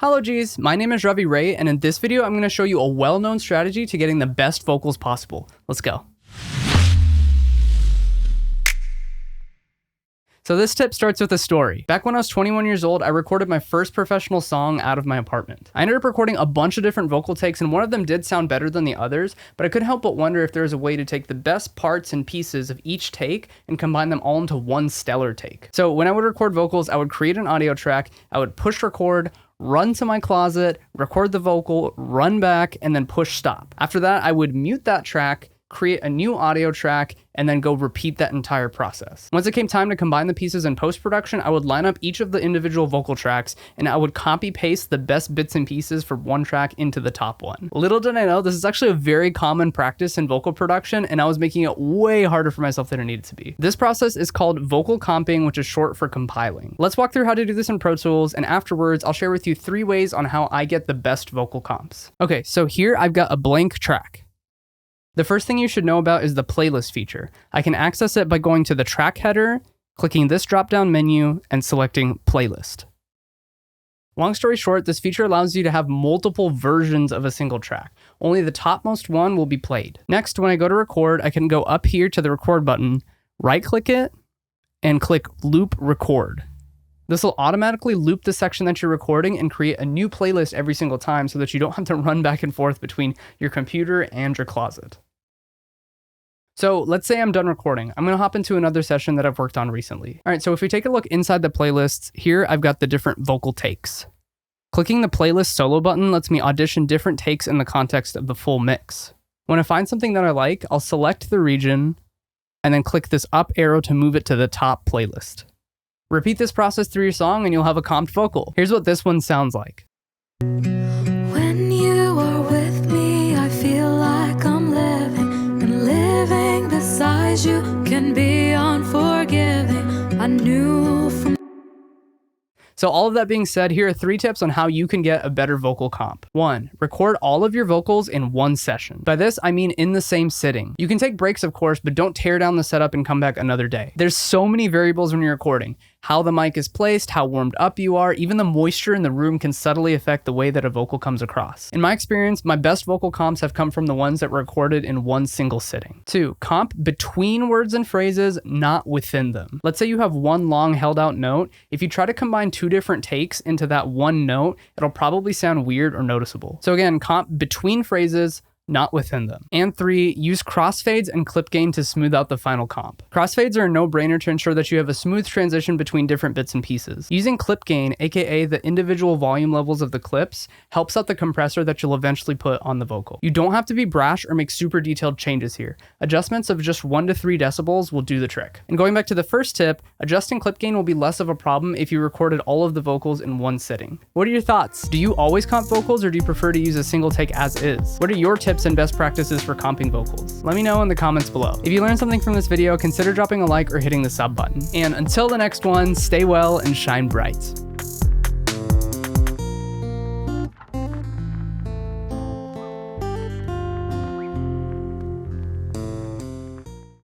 Hallojis, my name is Ravi Ray, and in this video, I'm going to show you a well-known strategy to getting the best vocals possible. Let's go. So this tip starts with a story. Back when I was 21 years old, I recorded my first professional song out of my apartment. I ended up recording a bunch of different vocal takes, and one of them did sound better than the others, but I couldn't help but wonder if there was a way to take the best parts and pieces of each take and combine them all into one stellar take. So when I would record vocals, I would create an audio track, I would push record, run to my closet, record the vocal, run back, and then push stop. After that, I would mute that track, create a new audio track, and then go repeat that entire process. Once it came time to combine the pieces in post-production, I would line up each of the individual vocal tracks, and I would copy-paste the best bits and pieces from one track into the top one. Little did I know, this is actually a very common practice in vocal production, and I was making it way harder for myself than it needed to be. This process is called vocal comping, which is short for compiling. Let's walk through how to do this in Pro Tools, and afterwards, I'll share with you 3 ways on how I get the best vocal comps. Okay, so here I've got a blank track. The first thing you should know about is the playlist feature. I can access it by going to the track header, clicking this drop-down menu, and selecting playlist. Long story short, this feature allows you to have multiple versions of a single track. Only the topmost one will be played. Next, when I go to record, I can go up here to the record button, right-click it, and click loop record. This will automatically loop the section that you're recording and create a new playlist every single time so that you don't have to run back and forth between your computer and your closet. So let's say I'm done recording. I'm going to hop into another session that I've worked on recently. All right, so if we take a look inside the playlists, here I've got the different vocal takes. Clicking the playlist solo button lets me audition different takes in the context of the full mix. When I find something that I like, I'll select the region and then click this up arrow to move it to the top playlist. Repeat this process through your song and you'll have a comped vocal. Here's what this one sounds like. When you are with me, I feel like I'm living, and living beside you can be unforgiving. I knew from... So all of that being said, here are 3 tips on how you can get a better vocal comp. 1, record all of your vocals in one session. By this, I mean in the same sitting. You can take breaks, of course, but don't tear down the setup and come back another day. There's so many variables when you're recording. How the mic is placed, how warmed up you are, even the moisture in the room can subtly affect the way that a vocal comes across. In my experience, my best vocal comps have come from the ones that were recorded in one single sitting. 2, comp between words and phrases, not within them. Let's say you have one long held out note. If you try to combine 2 different takes into that one note, it'll probably sound weird or noticeable. So again, comp between phrases, not within them. And 3, use crossfades and clip gain to smooth out the final comp. Crossfades are a no-brainer to ensure that you have a smooth transition between different bits and pieces. Using clip gain, aka the individual volume levels of the clips, helps out the compressor that you'll eventually put on the vocal. You don't have to be brash or make super detailed changes here. Adjustments of just 1 to 3 decibels will do the trick. And going back to the first tip, adjusting clip gain will be less of a problem if you recorded all of the vocals in one sitting. What are your thoughts? Do you always comp vocals, or do you prefer to use a single take as is? What are your tips and best practices for comping vocals? Let me know in the comments below. If you learned something from this video, consider dropping a like or hitting the sub button. And until the next one, stay well and shine bright.